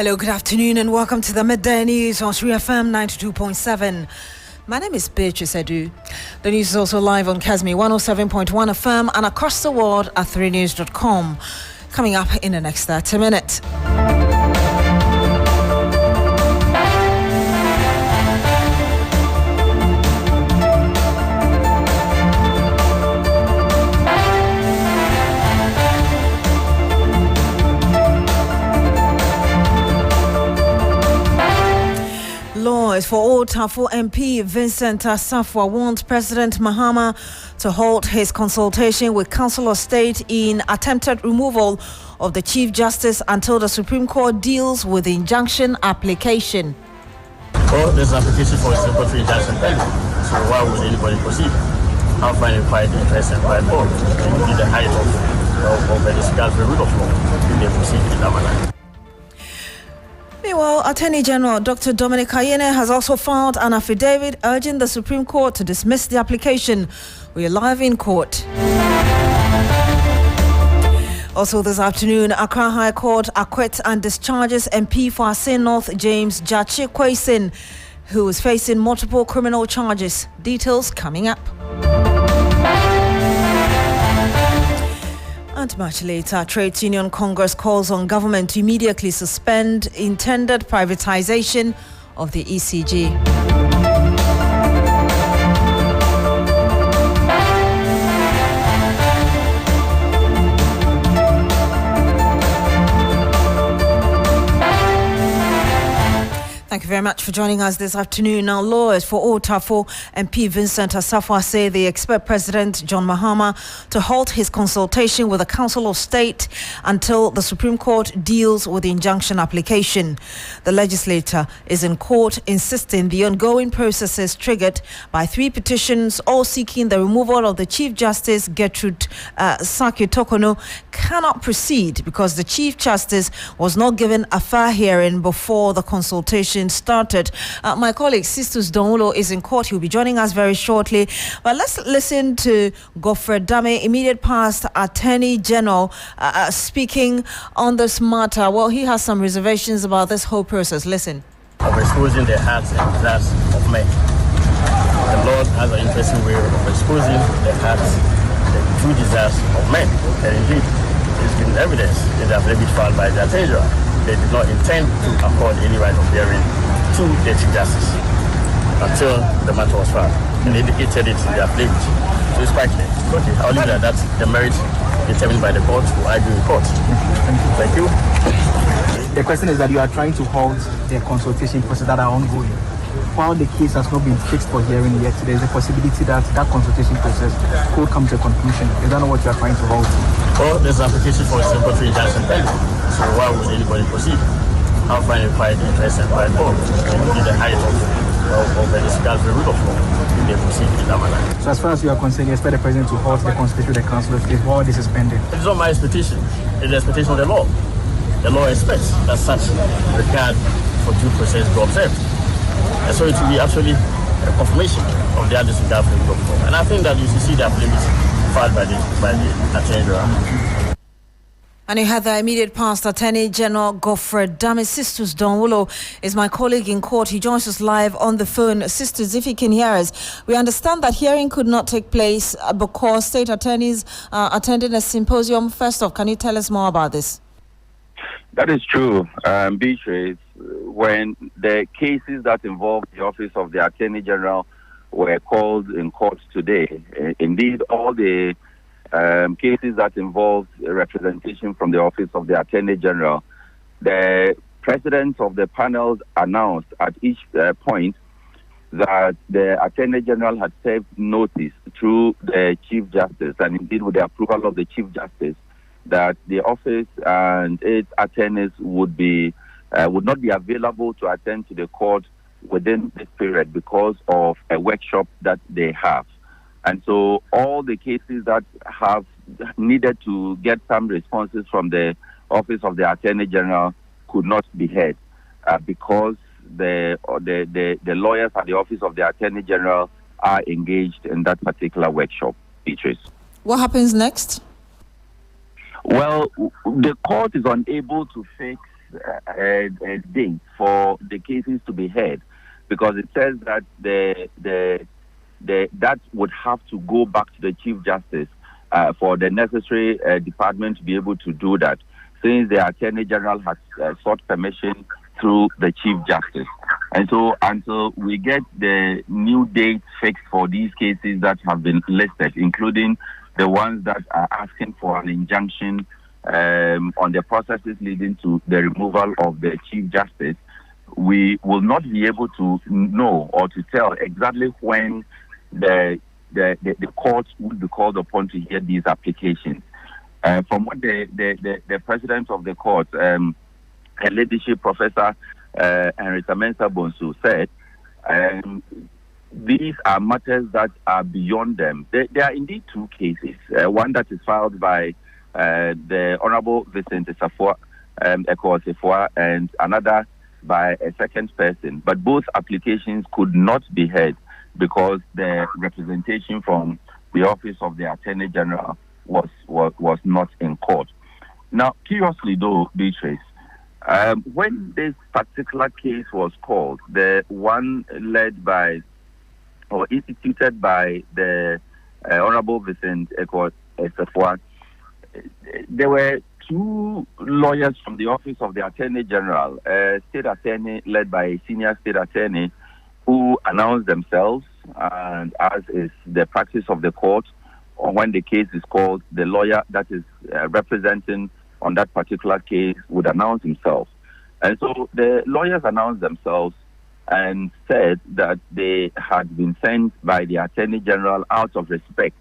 Hello, good afternoon, and welcome to the Midday News on 3FM 92.7. My name is Beatrice Adu. The news is also live on Kasmi 107.1 FM and across the world at 3news.com. Coming up in the next 30 minutes. Lawyers for Old Tafo MP Vincent Asafwa want President Mahama to halt his consultation with Council of State in attempted removal of the Chief Justice until the Supreme Court deals with the injunction application. Well, there's an application for a simple injunction pending, so why would anybody proceed? How far and quite interest and quite bold. It would be the height of the discussion rule of law if they proceed in that manner. Meanwhile, Attorney General Dr. Dominic Ayine has also filed an affidavit urging the Supreme Court to dismiss the application. We are live in court. Also this afternoon, Accra High Court acquits and discharges MP for Asin North James Jachi Kwesin, who is facing multiple criminal charges. Details coming up. And much later, Trades Union Congress calls on government to immediately suspend intended privatization of the ECG. Thank you very much for joining us this afternoon. Now, lawyers for Old Tafo MP Vincent Asafwa say they expect President John Mahama to halt his consultation with the Council of State until the Supreme Court deals with the injunction application. The legislator is in court insisting the ongoing process is triggered by 3 petitions, all seeking the removal of the Chief Justice Gertrude Saki Tokono, cannot proceed because the Chief Justice was not given a fair hearing before the consultation started. My colleague Sistus Donwulo is in court. He'll be joining us very shortly. But let's listen to Godfrey Dame, immediate past Attorney General, speaking on this matter. Well, he has some reservations about this whole process. Listen. Of exposing the hearts and desires of men. The Lord has an interesting way of exposing the hearts, the true desires of men. And indeed, it's been evidence in the affidavit filed by the Attorney General. They did not intend to accord any right of hearing to the Chief Justice until the matter was filed. And they indicated it in the affidavit. So it's quite clear. Okay, I'll leave it at that. The merit determined by the court will argue in court. Thank you. The question is that you are trying to halt the consultation process that are ongoing. While the case has not been fixed for hearing yet, there is a possibility that that consultation process could come to a conclusion. Is that not what you are trying to halt? Well, there's an application for a simple injunction pending. So why would anybody proceed? How far and quite interest and quite bold. It would be the height of the discussion rule of law if they proceed in that manner. So as far as you are concerned, you expect the President to halt the consultation with the Council of State while this is pending? It's not my expectation. It's the expectation of the law. The law expects that such regard for due process be observed. And so it will be actually a confirmation of the disregard for the rule of law. And I think that you should see the affidavit filed by the Attorney General. And you had the immediate past Attorney General Godfrey Dame. Sisters Donwulo is my colleague in court. He joins us live on the phone. Sisters, if you can hear us, we understand that hearing could not take place because state attorneys attended a symposium. First off, can you tell us more about this? That is true, Beatrice. When the cases that involved the office of the Attorney General were called in court today, indeed all the cases that involved representation from the office of the Attorney General, the presidents of the panels announced at each point that the Attorney General had served notice through the Chief Justice, and indeed with the approval of the Chief Justice, that the office and its attorneys would not be available to attend to the court within this period because of a workshop that they have. And so all the cases that have needed to get some responses from the office of the Attorney General could not be heard because the lawyers at the office of the Attorney General are engaged in that particular workshop. Beatrice. What happens next? Well, the court is unable to fix date for the cases to be heard, because it says that that would have to go back to the Chief Justice for the necessary department to be able to do that, since the Attorney General has sought permission through the Chief Justice. And so until we get the new date fixed for these cases that have been listed, including the ones that are asking for an injunction on the processes leading to the removal of the Chief Justice, we will not be able to know or to tell exactly when the courts will be called upon to hear these applications. From what the president of the court, her ladyship, Professor Henrietta Mensah-Bonsu, said, these are matters that are beyond them. There are indeed two cases. One that is filed by the Honorable Vincent Safwa Ekwa, and another by a second person. But both applications could not be heard because the representation from the Office of the Attorney General was not in court. Now, curiously though, Beatrice, when this particular case was called, the one led by or instituted by the Honorable Vincent Ekwa, there were two lawyers from the Office of the Attorney General, a state attorney led by a senior state attorney, who announced themselves, and as is the practice of the court, or when the case is called, the lawyer that is representing on that particular case would announce himself. And so the lawyers announced themselves and said that they had been sent by the Attorney General out of respect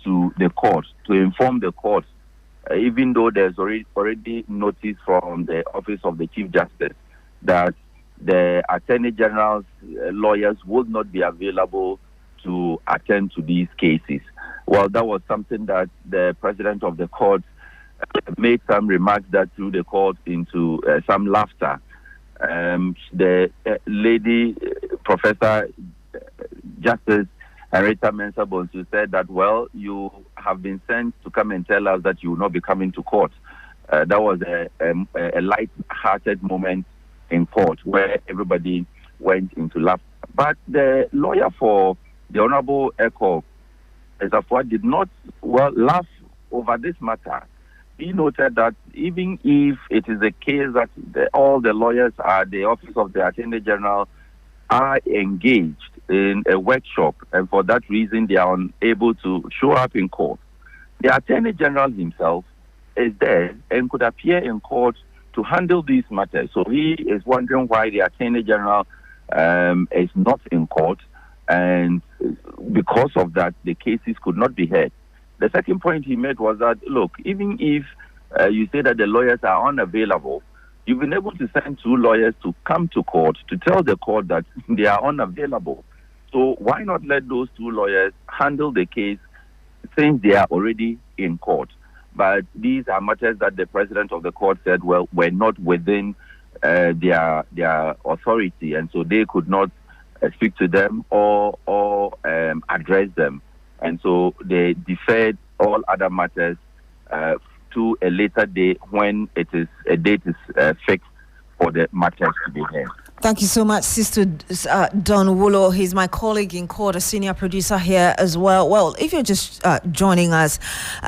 to the court, to inform the court, even though there's already notice from the Office of the Chief Justice that the Attorney General's lawyers would not be available to attend to these cases. Well, that was something that the president of the court made some remarks that threw the court into some laughter. The lady, Professor Justice Henrietta Mensah-Bonsu, said that, well, you have been sent to come and tell us that you will not be coming to court. That was a light-hearted moment in court where everybody went into laughter. But the lawyer for the Honorable Ekwa did not laugh over this matter. He noted that even if it is a case that all the lawyers at the Office of the Attorney General are engaged in a workshop, and for that reason they are unable to show up in court, the Attorney General himself is there and could appear in court to handle these matters. So he is wondering why the Attorney General is not in court, and because of that, the cases could not be heard. The second point he made was that, look, even if you say that the lawyers are unavailable, you've been able to send two lawyers to come to court to tell the court that they are unavailable. So why not let those two lawyers handle the case since they are already in court? But these are matters that the president of the court said, well, were not within their authority, and so they could not speak to them or address them. And so they deferred all other matters to a later day when a date is fixed for the matters to be heard. Thank you so much, Sister Don Wulo. He's my colleague in court, a senior producer here as well. Well, if you're just joining us,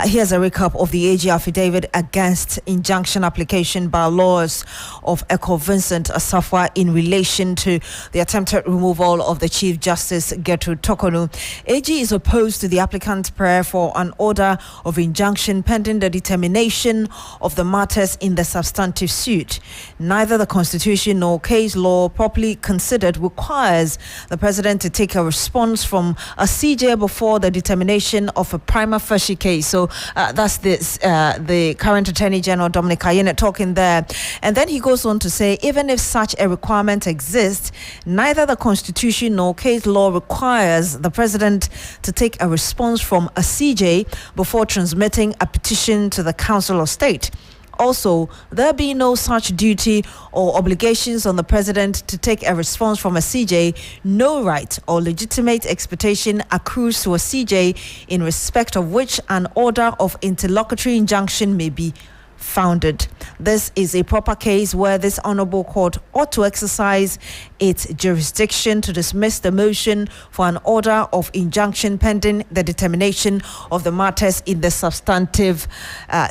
here's a recap of the AG affidavit against injunction application by lawyers of Ekwa Vincent Safwa in relation to the attempted removal of the Chief Justice Gertrude Tokonu. AG is opposed to the applicant's prayer for an order of injunction pending the determination of the matters in the substantive suit. Neither the Constitution nor case law properly considered requires the president to take a response from a CJ before the determination of a prima facie case. So that's the current Attorney General Dominic Ayine talking there. And then he goes on to say, even if such a requirement exists, neither the Constitution nor case law requires the president to take a response from a CJ before transmitting a petition to the Council of State. Also, there be no such duty or obligations on the president to take a response from a CJ. No right or legitimate expectation accrues to a CJ in respect of which an order of interlocutory injunction may be founded. This is a proper case where this honorable court ought to exercise its jurisdiction to dismiss the motion for an order of injunction pending the determination of the matters in the substantive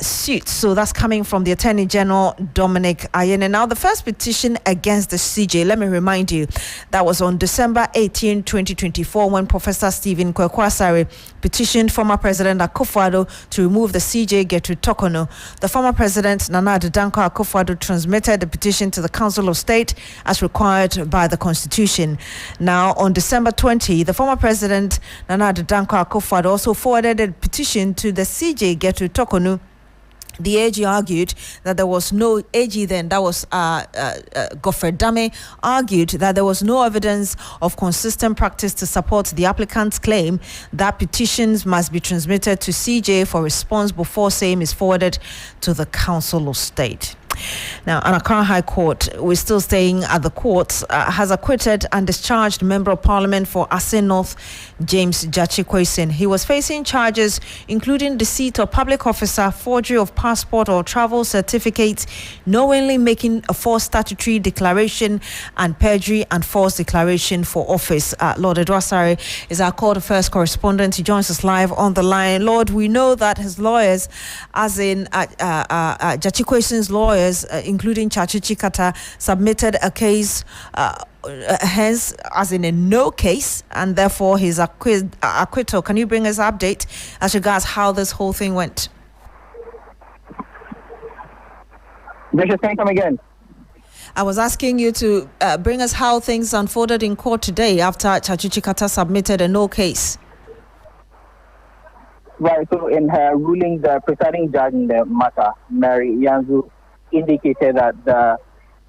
suit. So that's coming from the Attorney General, Dominic Ayine. Now, the first petition against the CJ, let me remind you, that was on December 18, 2024, when Professor Stephen Kwekwasare petitioned former President Akufo-Addo to remove the CJ Gertrude Tokono. The former President Nana Addo Dankwa Akufo-Addo transmitted the petition to the Council of State as required by the Constitution. Now, on December 20, the former President Nana Addo Dankwa Akufo-Addo also forwarded a petition to the CJ Gertrude Tokono. The AG argued that there was no AG then, that was Godfrey Dame, argued that there was no evidence of consistent practice to support the applicant's claim that petitions must be transmitted to CJ for response before same is forwarded to the Council of State. Now, Accra High Court, we're still staying at the courts, has acquitted and discharged Member of Parliament for Asin North, James Jachikwesin. He was facing charges including deceit of public officer, forgery of passport or travel certificates, knowingly making a false statutory declaration, and perjury and false declaration for office. Lord Edwasare is our court first correspondent. He joins us live on the line. Lord, we know that his lawyers, as in Jachikwesin's lawyers, including Chachi Chikata, submitted a case, hence as in a no case, and therefore his acquittal. Can you bring us an update as regards how this whole thing went? Beatrice, can you come again? I was asking you to bring us how things unfolded in court today after Chachi Chikata submitted a no case. Right, so in her ruling, the presiding judge in the matter, Mary Yanzu, indicated that the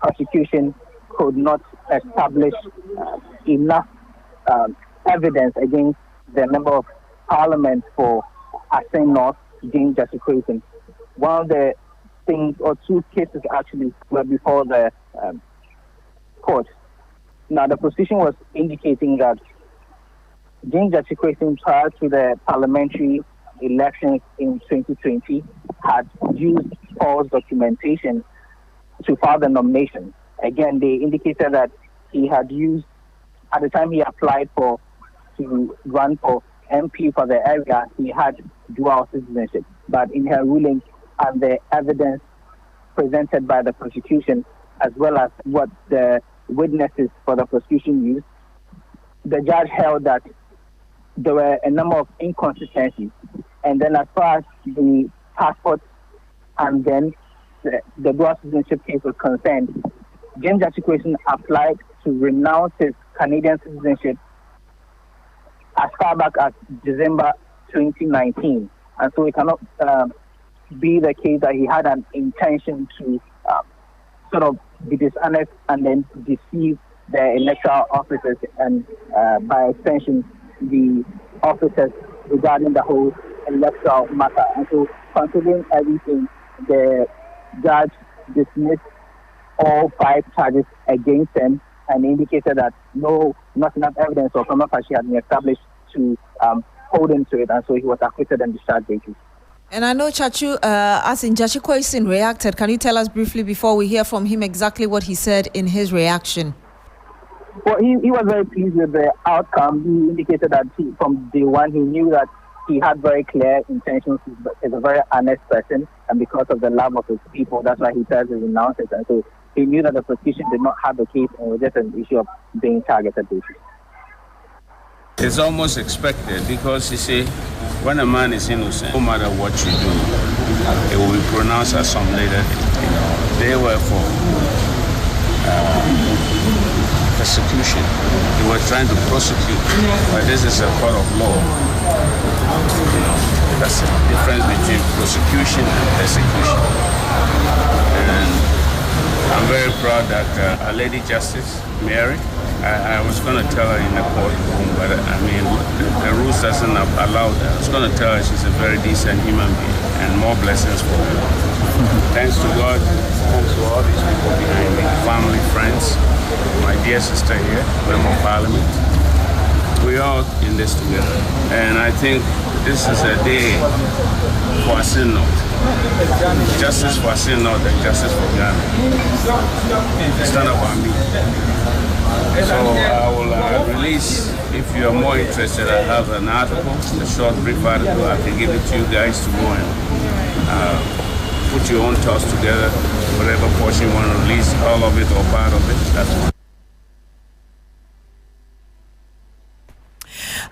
prosecution could not establish enough evidence against the member of parliament for Asin North, James Jachikwesin. One of the things, or two cases actually, were before the court. Now, the prosecution was indicating that James Jachikwesin, prior to the parliamentary elections in 2020, had used false documentation to file the nomination. Again, they indicated that he had used, at the time he applied to run for MP for the area, he had dual citizenship. But in her ruling and the evidence presented by the prosecution, as well as what the witnesses for the prosecution used, the judge held that there were a number of inconsistencies. And then as far as the passport and then the dual citizenship case was concerned, James Jachikwesin applied to renounce his Canadian citizenship as far back as December 2019. And so it cannot be the case that he had an intention to sort of be dishonest and then deceive the electoral officers and by extension the officers regarding the whole electoral matter. And so considering everything, the judge dismissed all 5 charges against him and indicated that not enough evidence or prima facie had been established to hold him to it, and so he was acquitted and discharged basically. And I know Chachu, as in Jachikwesin reacted. Can you tell us briefly before we hear from him exactly what he said in his reaction? Well, he was very pleased with the outcome. He indicated that from day one he knew that he had very clear intentions. He's a very honest person, and because of the love of his people, that's why he says he renounced it. And so he knew that the prosecution did not have a case and was just an issue of being targeted. It's almost expected because, you see, when a man is innocent, no matter what you do, it will be pronounced as some later. They were for persecution. They were trying to prosecute, but this is a court of law. That's the difference between prosecution and persecution. And I'm very proud that our Lady Justice, Mary, I was going to tell her in the courtroom, but I mean, the rules doesn't allow that. I was going to tell her she's a very decent human being, and more blessings for her. Thanks to God, thanks to all these people behind me, family, friends, my dear sister here, Member of Parliament. We're all in this together, and I think this is a day for Asin North. Justice for Asin North and justice for Ghana. It's not about me. So I will release, if you are more interested, I have an article, a short brief article. I can give it to you guys to go and put your own thoughts together, whatever portion you want to release, all of it or part of it. That's all.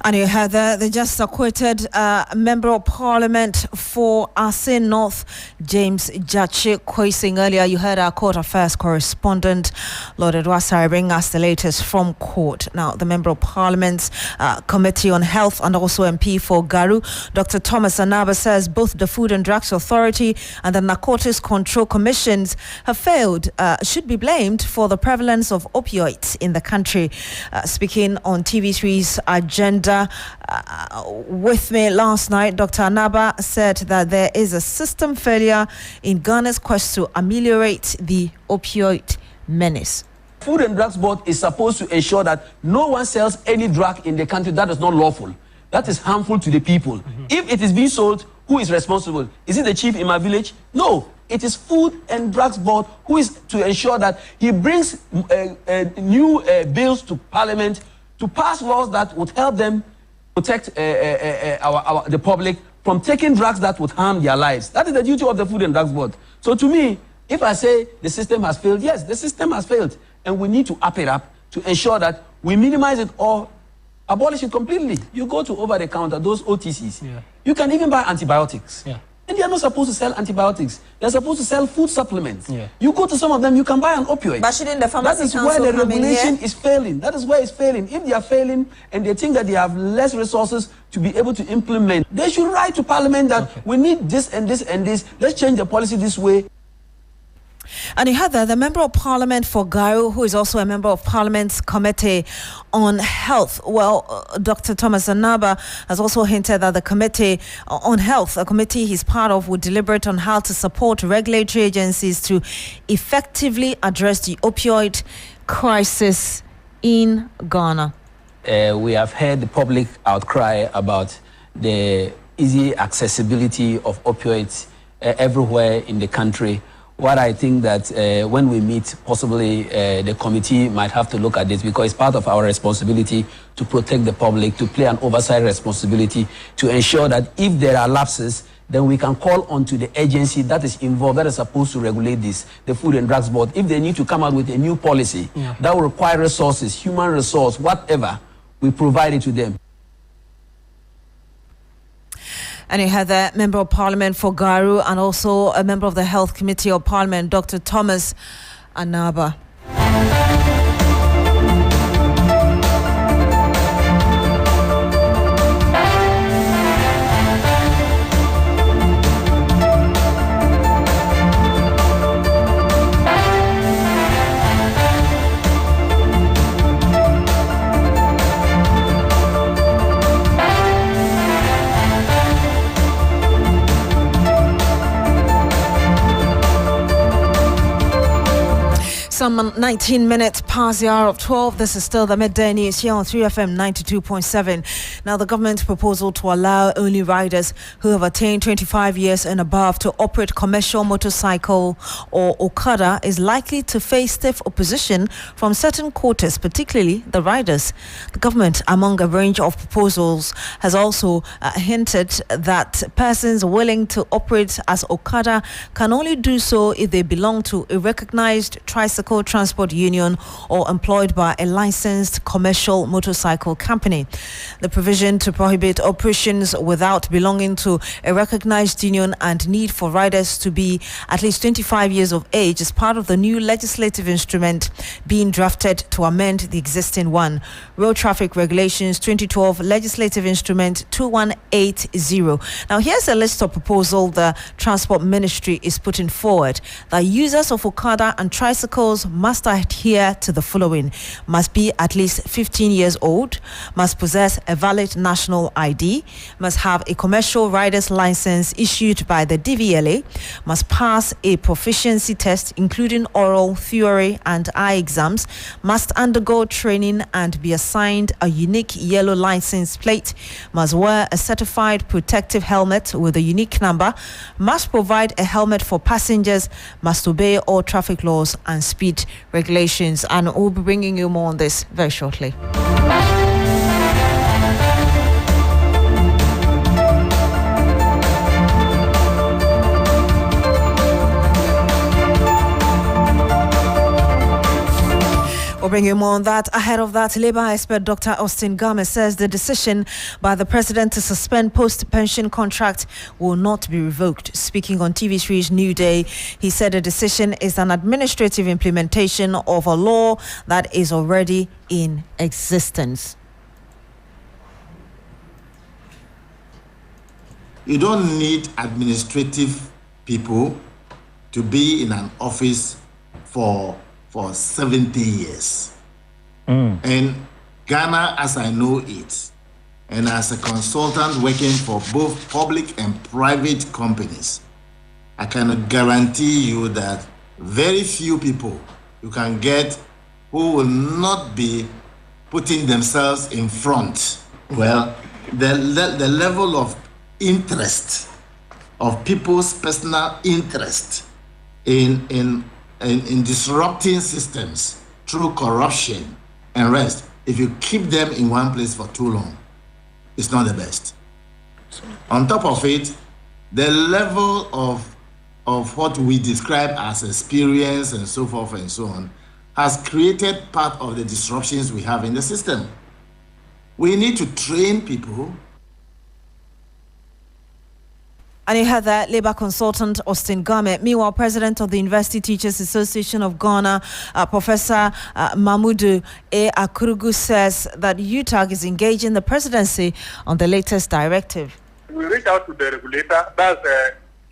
And you heard the just acquitted Member of Parliament for Asin North, James Jachi, quoting earlier. You heard our court affairs correspondent, Lord Edwasari, bring us the latest from court. Now, the Member of Parliament's Committee on Health and also MP for Garu, Dr. Thomas Anaba, says both the Food and Drugs Authority and the Narcotics Control Commissions have failed, should be blamed for the prevalence of opioids in the country. Speaking on TV3's Agenda with me last night, Dr. Anaba said that there is a system failure in Ghana's quest to ameliorate the opioid menace. Food and Drugs Board is supposed to ensure that no one sells any drug in the country that is not lawful, that is harmful to the people. If it is being sold, who is responsible? Is it the chief in my village? No. It is Food and Drugs Board who is to ensure that he brings new bills to Parliament to pass laws that would help them protect the public from taking drugs that would harm their lives. That is the duty of the Food and Drugs Board. So to me, if I say the system has failed, yes, the system has failed. And we need to up it up to ensure that we minimize it or abolish it completely. You go to over-the-counter, those OTCs. Yeah. You can even buy antibiotics. Yeah. And they are not supposed to sell antibiotics. They're supposed to sell food supplements. Yeah. You go to some of them, you can buy an opioid. But shouldn't the pharmacy That is where the regulation is failing. That is where it's failing. If they are failing and they think that they have less resources to be able to implement, they should write to Parliament that we need this and this and this. Let's change the policy this way. And you heard that the Member of Parliament for Garu, who is also a Member of Parliament's Committee on Health. Well, Dr. Thomas Anaba has also hinted that the Committee on Health, a committee he's part of, would deliberate on how to support regulatory agencies to effectively address the opioid crisis in Ghana. We have heard the public outcry about the easy accessibility of opioids everywhere in the country. What I think that when we meet, possibly the committee might have to look at this, because it's part of our responsibility to protect the public, to play an oversight responsibility, to ensure that if there are lapses, then we can call on to the agency that is involved, that is supposed to regulate this, the Food and Drugs Board. If they need to come out with a new policy that will require resources, human resource, whatever, we provide it to them. And you had the Member of Parliament for Garu and also a member of the Health Committee of Parliament, Dr. Thomas Anaba. Some 19 minutes past the hour of 12. This is still the Midday News here on 3FM 92.7. Now, the government's proposal to allow only riders who have attained 25 years and above to operate commercial motorcycle or Okada is likely to face stiff opposition from certain quarters, particularly the riders. The government, among a range of proposals, has also hinted that persons willing to operate as Okada can only do so if they belong to a recognized tricycle transport union or employed by a licensed commercial motorcycle company. The provision to prohibit operations without belonging to a recognized union and need for riders to be at least 25 years of age is part of the new legislative instrument being drafted to amend the existing one. Road Traffic Regulations 2012 Legislative Instrument 2180. Now, here's a list of proposals the Transport Ministry is putting forward: that users of Okada and tricycles laws must adhere to the following: must be at least 15 years old, must possess a valid national ID, must have a commercial rider's license issued by the DVLA, must pass a proficiency test including oral, theory and eye exams, must undergo training and be assigned a unique yellow license plate, must wear a certified protective helmet with a unique number, must provide a helmet for passengers, must obey all traffic laws and speed regulations. And we'll be bringing you more on this very shortly. We'll bring you more on that. Ahead of that, Labour expert Dr. Austin Game says the decision by the president to suspend post-pension contract will not be revoked. Speaking on TV3's New Day, he said the decision is an administrative implementation of a law that is already in existence. You don't need administrative people to be in an office for 70 years. And Ghana, as I know it, and as a consultant working for both public and private companies, I can guarantee you that very few people you can get who will not be putting themselves in front. Well, the level of interest, of people's personal interest in disrupting systems through corruption and rest, if you keep them in one place for too long, it's not the best. On top of it, the level of what we describe as experience and so forth and so on has created part of the disruptions we have in the system. We need to train people. And you heard that Labour consultant Austin Game. Meanwhile, President of the University Teachers Association of Ghana, Professor Mahmoud A. Akurugu, says that UTAG is engaging the presidency on the latest directive. We reached out to the regulator, that's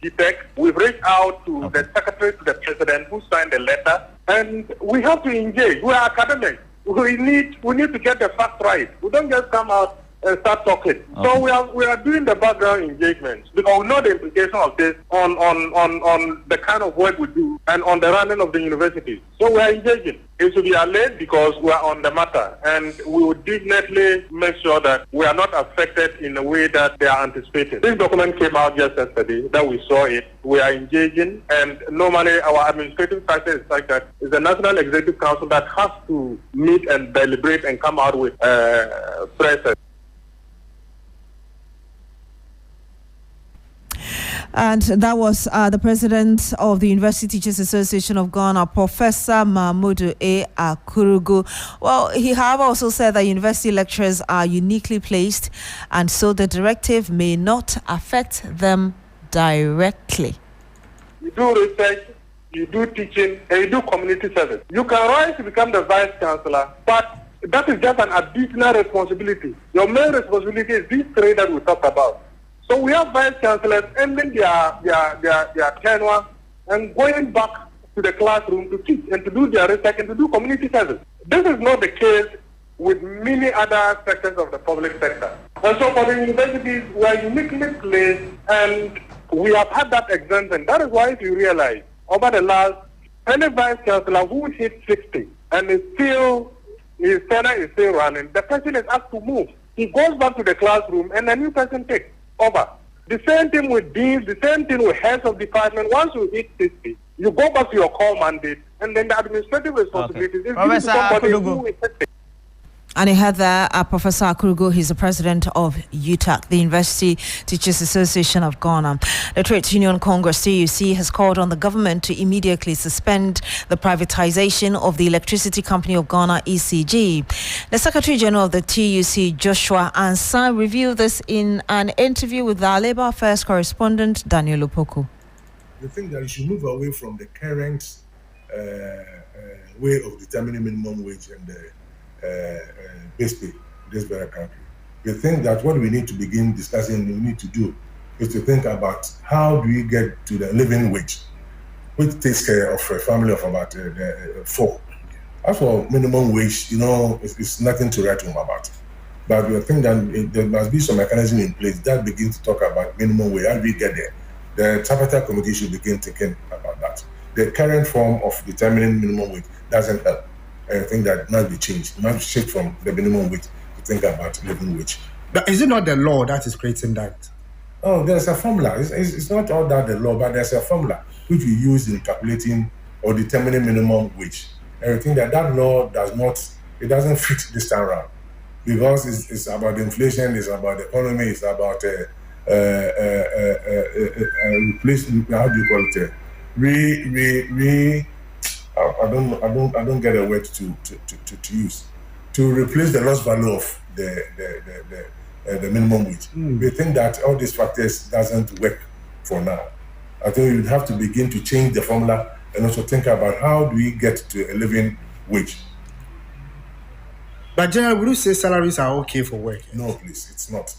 GTEC. We've reached out to the secretary to the president who signed the letter, and we have to engage. We are academics. We need to get the facts right. We don't just come out and start talking. Okay. So we are doing the background engagements because we know the implication of this on the kind of work we do and on the running of the universities. So we are engaging. It should be allayed because we are on the matter, and we will definitely make sure that we are not affected in a way that they are anticipating. This document came out just yesterday, that we saw it. We are engaging, and normally our administrative structure is like that. It's the National Executive Council that has to meet and deliberate and come out with press. And that was the president of the University Teachers Association of Ghana, Professor Mahmoud A. Akurugu. Well, he have also said that university lecturers are uniquely placed, and so the directive may not affect them directly. You do research, you do teaching, and you do community service. You can rise to become the vice chancellor, but that is just an additional responsibility. Your main responsibility is these three that we talked about. So we have vice chancellors ending their tenure and going back to the classroom to teach and to do their research and to do community service. This is not the case with many other sectors of the public sector. And so for the universities, we are uniquely placed, and we have had that exemption. That is why, if you realize, over the last, any vice chancellor who hit 60 and his tenure is still running, the person is asked to move. He goes back to the classroom and a new person takes over. The same thing with deans, the same thing with heads of department. Once you hit 60, you go back to your core mandate, and then the administrative responsibilities is given to somebody who is effective. And he had there Professor Akurugu. He's the president of UTAG, the University Teachers Association of Ghana. The Trades Union Congress, TUC, has called on the government to immediately suspend the privatization of the Electricity Company of Ghana, ECG. The Secretary General of the TUC, Joshua Ansah, revealed this in an interview with our Labour Affairs correspondent, Daniel Opoku. We think that you should move away from the current way of determining minimum wage and the base pay in this very country. We think that what we need to begin discussing, we need to do, is to think about how do we get to the living wage. which takes care of a family of about 4. As for minimum wage, it's nothing to write home about. But we think that there must be some mechanism in place that begins to talk about minimum wage. How do we get there? The tripartite committee should begin thinking about that. The current form of determining minimum wage doesn't help. I think that must be changed. It must shift from the minimum wage to think about living wage. But is it not the law that is creating that? Oh, there's a formula. It's not all that the law, but there's a formula which we use in calculating or determining minimum wage. And I think that law doesn't fit this time around, because it's about inflation, it's about the economy, it's about replacement. How do you call it? I don't get a word to use to replace the lost value of the minimum wage. We think that all these factors doesn't work for now. I think you'd have to begin to change the formula and also think about how do we get to a living wage. But General, would you say salaries are okay for work? No, please, it's not.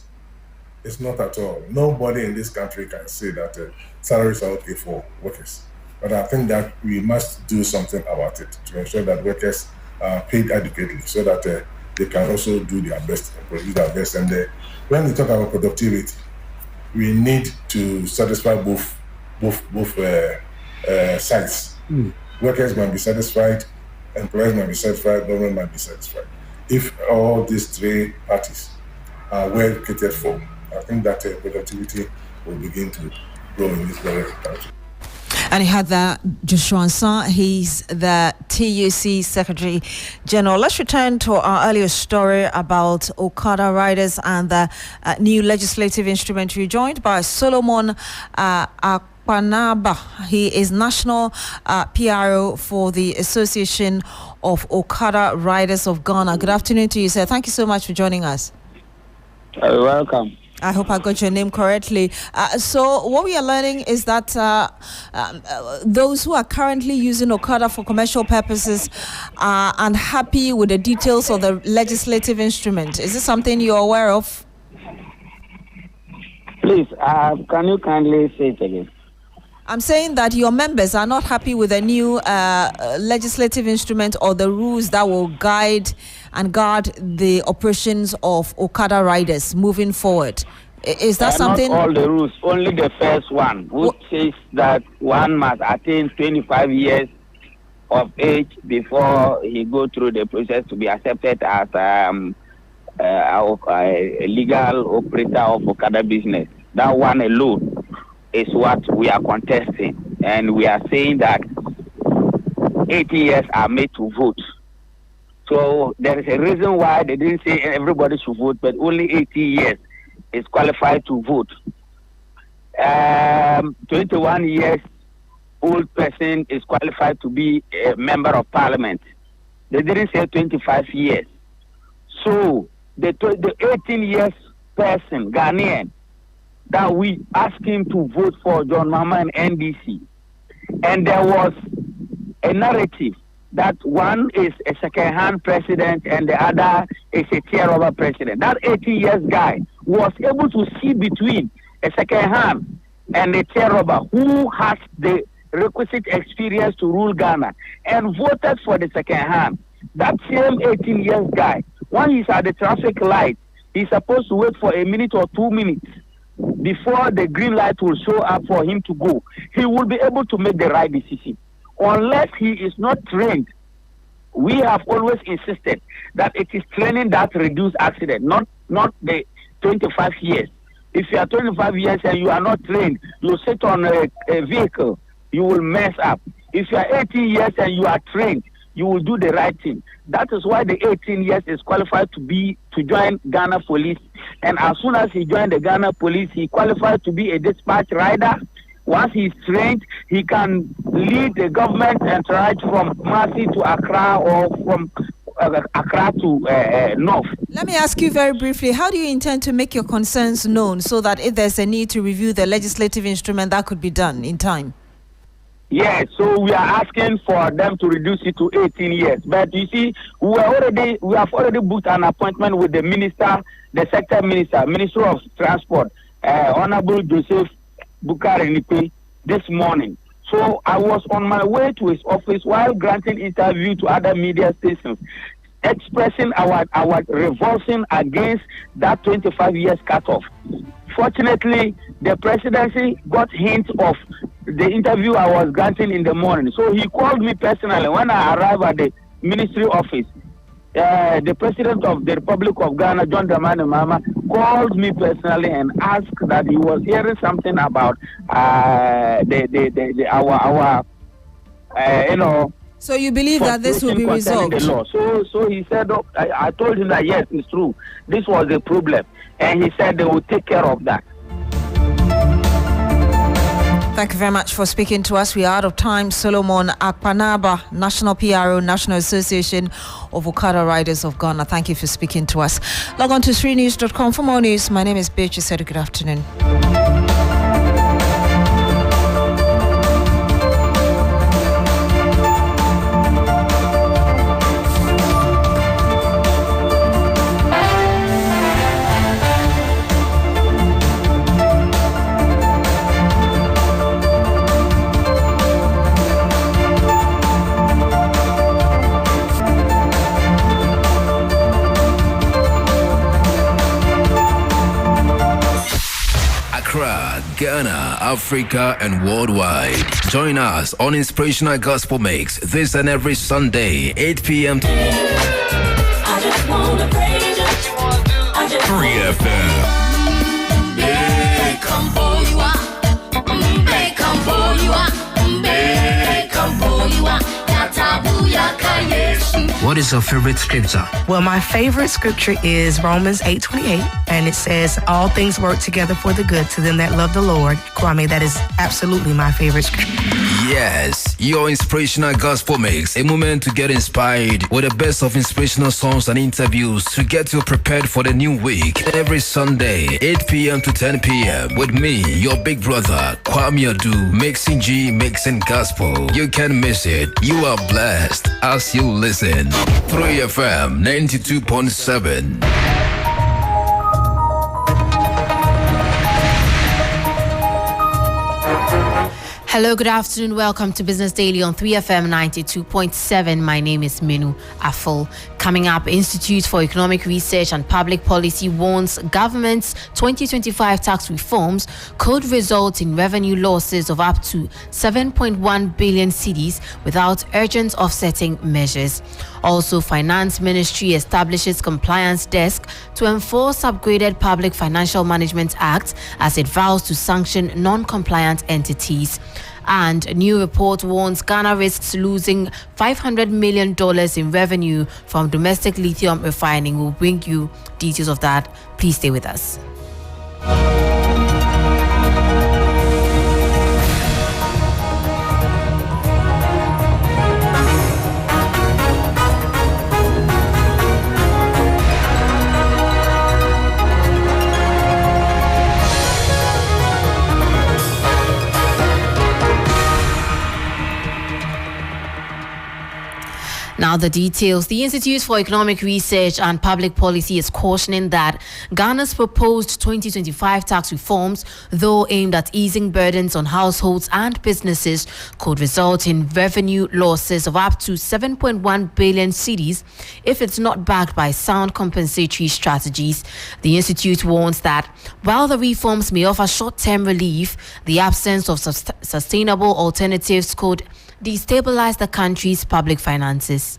It's not at all. Nobody in this country can say that salaries are okay for workers. But I think that we must do something about it to ensure that workers are paid adequately, so that they can also do their best and produce their best. And when we talk about productivity, we need to satisfy both sides. Workers might be satisfied, employers might be satisfied, government might be satisfied. If all these 3 parties are well catered for, I think that productivity will begin to grow in this very country. And he had that Joshua Ansah, he's the TUC Secretary General. Let's return to our earlier story about Okada riders and the new legislative instrument. We're joined by Solomon Akpanaba. He is National PRO for the Association of Okada Riders of Ghana. Good afternoon to you, sir. Thank you so much for joining us. You're welcome. I hope I got your name correctly. So what we are learning is that those who are currently using Okada for commercial purposes are unhappy with the details of the legislative instrument. Is this something you're aware of? Please, can you kindly say it again? I'm saying that your members are not happy with the new legislative instrument or the rules that will guide and guard the operations of Okada riders moving forward. Is that something? Not all the rules, only the first one, which says that one must attain 25 years of age before he go through the process to be accepted as a legal operator of Okada business. That one alone is what we are contesting, and we are saying that 80 years are made to vote. So there is a reason why they didn't say everybody should vote, but only 80 years is qualified to vote. 21 years old person is qualified to be a member of parliament. They didn't say 25 years. So the 18 years person, Ghanaian, that we asked him to vote for John Mahama and NDC. And there was a narrative that one is a second-hand president and the other is a tear-over president. That 18 years guy was able to see between a second-hand and a tear-over who has the requisite experience to rule Ghana and voted for the second-hand. That same 18 years guy, when he's at the traffic light, he's supposed to wait for a minute or 2 minutes before the green light will show up for him to go. He will be able to make the right decision. Unless he is not trained, we have always insisted that it is training that reduces accident, not the 25 years. If you are 25 years and you are not trained, you sit on a vehicle, you will mess up. If you are 18 years and you are trained, you will do the right thing. That is why the 18 years is qualified to join Ghana Police. And as soon as he joined the Ghana Police, he qualified to be a dispatch rider. Once he is trained, he can lead the government and ride from Kumasi to Accra or from Accra to North. Let me ask you very briefly, how do you intend to make your concerns known so that if there's a need to review the legislative instrument, that could be done in time? Yes, so we are asking for them to reduce it to 18 years. But you see, we have already booked an appointment with the minister, the sector minister, Minister of Transport, Honorable Joseph Bukari Nipe, this morning. So I was on my way to his office while granting interview to other media stations, expressing our revulsion against that 25 years cutoff. Fortunately, the presidency got hint of the interview I was granting in the morning. So he called me personally when I arrived at the ministry office. The president of the Republic of Ghana, John Dramani Mahama, called me personally and asked that he was hearing something about So you believe that this will be resolved? The law. So he said, I told him that yes, it's true. This was a problem, and he said they will take care of that. Thank you very much for speaking to us. We are out of time. Solomon Akpanaba, National PRO, National Association of Okada Riders of Ghana. Thank you for speaking to us. Log on to 3news.com for more news. My name is Beatrice Adu. Good afternoon. Ghana, Africa, and worldwide. Join us on Inspirational Gospel Mix this and every Sunday, 8 p.m. 3 FM. What is your favorite scripture? Well, my favorite scripture is Romans 8:28, and it says, all things work together for the good to them that love the Lord. Kwame, that is absolutely my favorite scripture. Yes, your Inspirational Gospel Mix, a moment to get inspired with the best of inspirational songs and interviews to get you prepared for the new week. Every Sunday, 8 p.m. to 10 p.m. with me, your big brother, Kwame Adu, mixing G, mixing gospel. You can't miss it. You are blessed as you listen. 3 FM 92.7. Hello, good afternoon. Welcome to Business Daily on 3FM 92.7. My name is Minu Afol. Coming up, Institute for Economic Research and Public Policy warns government's 2025 tax reforms could result in revenue losses of up to 7.1 billion cedis without urgent offsetting measures. Also, Finance Ministry establishes compliance desk to enforce upgraded Public Financial Management Act as it vows to sanction non-compliant entities. And a new report warns Ghana risks losing $500 million in revenue from domestic lithium refining. We'll bring you details of that. Please stay with us. Now the details. The Institute for Economic Research and Public Policy is cautioning that Ghana's proposed 2025 tax reforms, though aimed at easing burdens on households and businesses, could result in revenue losses of up to 7.1 billion cedis if it's not backed by sound compensatory strategies. The Institute warns that while the reforms may offer short-term relief, the absence of sustainable alternatives could destabilize the country's public finances.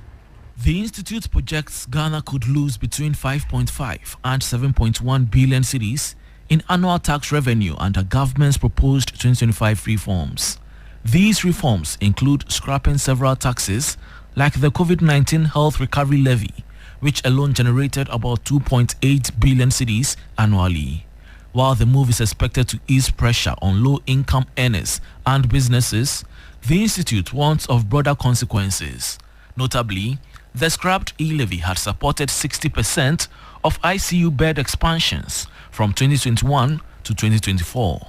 The Institute projects Ghana could lose between 5.5 and 7.1 billion cedis in annual tax revenue under government's proposed 2025 reforms. These reforms include scrapping several taxes like the COVID-19 Health Recovery Levy, which alone generated about 2.8 billion cedis annually. While the move is expected to ease pressure on low-income earners and businesses, the Institute warns of broader consequences. Notably, the scrapped e-levy had supported 60% of ICU bed expansions from 2021 to 2024.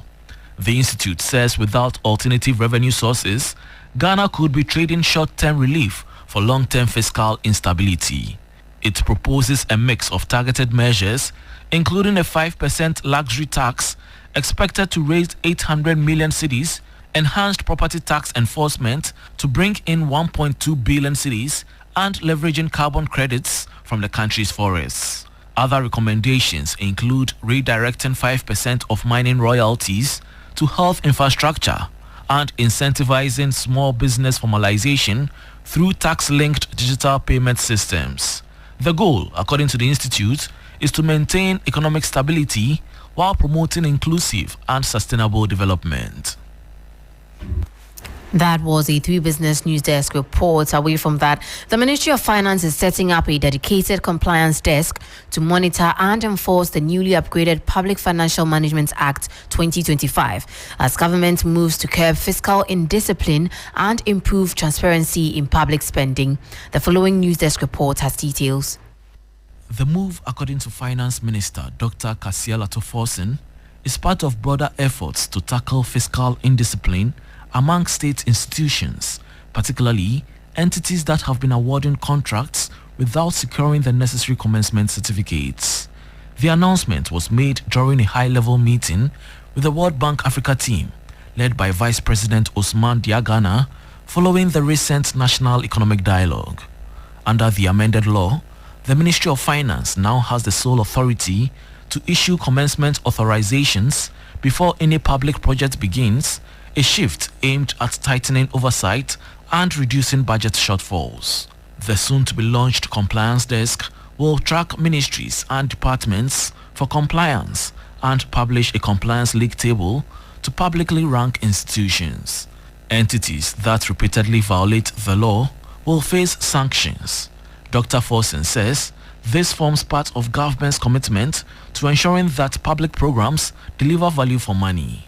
The Institute says without alternative revenue sources, Ghana could be trading short-term relief for long-term fiscal instability. It proposes a mix of targeted measures, including a 5% luxury tax expected to raise 800 million cedis enhanced property tax enforcement to bring in 1.2 billion cedis, and leveraging carbon credits from the country's forests. Other recommendations include redirecting 5% of mining royalties to health infrastructure and incentivizing small business formalization through tax-linked digital payment systems. The goal, according to the Institute, is to maintain economic stability while promoting inclusive and sustainable development. That was a 3 Business News Desk report. Away from that, the Ministry of Finance is setting up a dedicated compliance desk to monitor and enforce the newly upgraded Public Financial Management Act 2025 as government moves to curb fiscal indiscipline and improve transparency in public spending. The following News Desk report has details. The move, according to Finance Minister Dr. Kasiel Atoforsen, is part of broader efforts to tackle fiscal indiscipline among state institutions, particularly entities that have been awarding contracts without securing the necessary commencement certificates. The announcement was made during a high-level meeting with the World Bank Africa team, led by Vice President Osman Diagana, following the recent National Economic Dialogue. Under the amended law, the Ministry of Finance now has the sole authority to issue commencement authorizations before any public project begins, a shift aimed at tightening oversight and reducing budget shortfalls. The soon-to-be-launched compliance desk will track ministries and departments for compliance and publish a compliance league table to publicly rank institutions. Entities that repeatedly violate the law will face sanctions. Dr. Forsen says this forms part of government's commitment to ensuring that public programs deliver value for money.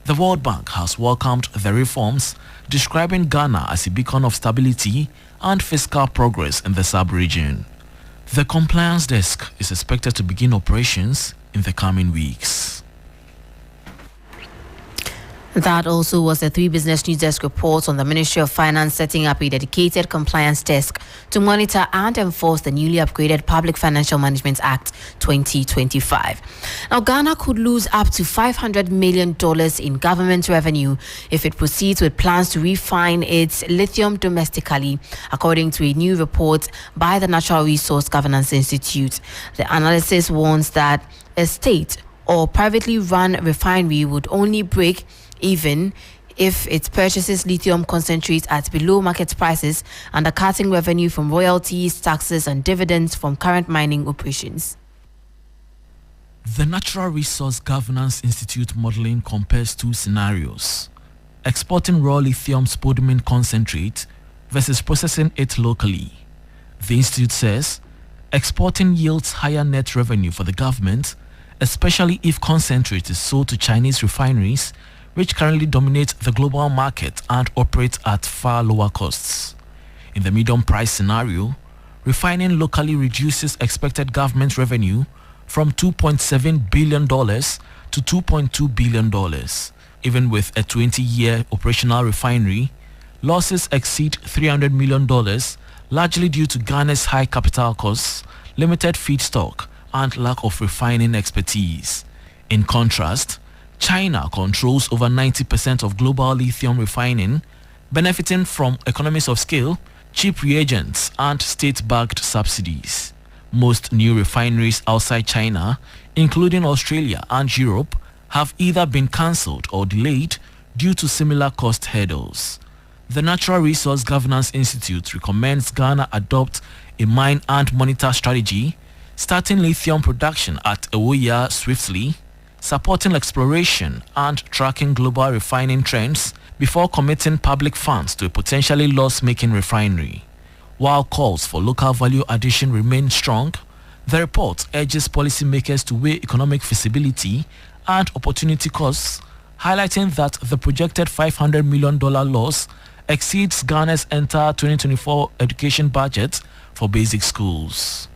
The World Bank has welcomed the reforms, describing Ghana as a beacon of stability and fiscal progress in the sub-region. The compliance desk is expected to begin operations in the coming weeks. That also was the 3 Business News Desk report on the Ministry of Finance setting up a dedicated compliance desk to monitor and enforce the newly upgraded Public Financial Management Act 2025. Now, Ghana could lose up to $500 million in government revenue if it proceeds with plans to refine its lithium domestically, according to a new report by the Natural Resource Governance Institute. The analysis warns that a state or privately run refinery would only break even if it purchases lithium concentrate at below market prices, undercutting revenue from royalties, taxes, and dividends from current mining operations. The Natural Resource Governance Institute modeling compares 2 scenarios: exporting raw lithium spodumene concentrate versus processing it locally. The institute says exporting yields higher net revenue for the government, especially if concentrate is sold to Chinese refineries, which currently dominate the global market and operate at far lower costs. In the medium price scenario, refining locally reduces expected government revenue from $2.7 billion to $2.2 billion. Even with a 20-year operational refinery, losses exceed $300 million, largely due to Ghana's high capital costs, limited feedstock, and lack of refining expertise. In contrast, China controls over 90% of global lithium refining, benefiting from economies of scale, cheap reagents, and state-backed subsidies. Most new refineries outside China, including Australia and Europe, have either been cancelled or delayed due to similar cost hurdles. The Natural Resource Governance Institute recommends Ghana adopt a mine and monitor strategy, starting lithium production at Ewoya swiftly, supporting exploration and tracking global refining trends before committing public funds to a potentially loss-making refinery. While calls for local value addition remain strong, the report urges policymakers to weigh economic feasibility and opportunity costs, highlighting that the projected $500 million loss exceeds Ghana's entire 2024 education budget for basic schools.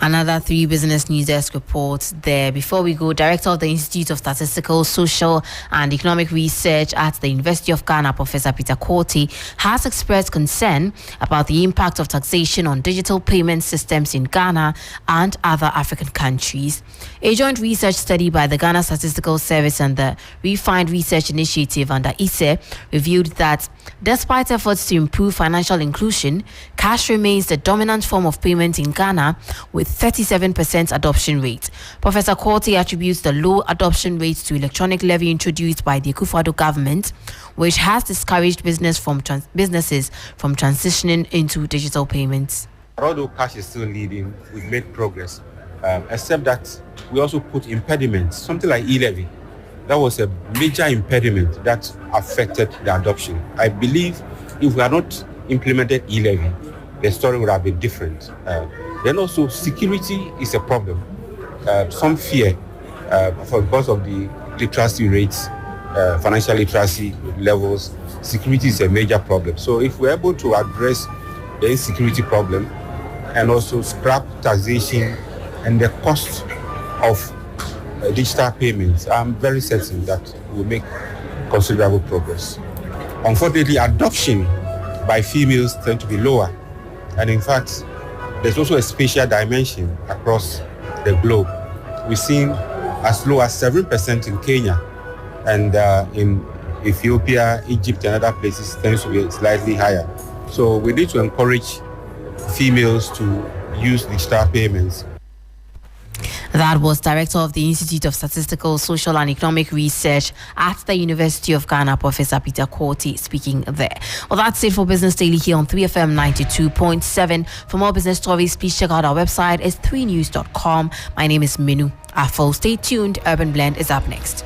Another 3 Business News Desk reports there. Before we go, Director of the Institute of Statistical, Social and Economic Research at the University of Ghana, Professor Peter Korti, has expressed concern about the impact of taxation on digital payment systems in Ghana and other African countries. A joint research study by the Ghana Statistical Service and the Refined Research Initiative under ISE revealed that despite efforts to improve financial inclusion, cash remains the dominant form of payment in Ghana with 37% adoption rate. Professor Korti attributes the low adoption rate to electronic levy introduced by the Akufo-Addo government, which has discouraged businesses from transitioning into digital payments. Although cash is still leading, we've made progress, except that we also put impediments, something like e-levy. That was a major impediment that affected the adoption. I believe if we had not implemented e-levy, the story would have been different. Then also security is a problem. Some fear because of the literacy rates, financial literacy levels, security is a major problem. So if we're able to address the insecurity problem and also scrap taxation and the cost of digital payments, I'm very certain that we'll make considerable progress. Unfortunately, adoption by females tend to be lower. And in fact, there's also a spatial dimension across the globe. We've seen as low as 7% in Kenya, and in Ethiopia, Egypt, and other places tends to be slightly higher. So we need to encourage females to use digital payments. That was Director of the Institute of Statistical, Social and Economic Research at the University of Ghana, Professor Peter Korti, speaking there. Well, that's it for Business Daily here on 3FM 92.7. For more business stories, please check out our website. It's 3news.com. My name is Minu Afo. Stay tuned. Urban Blend is up next.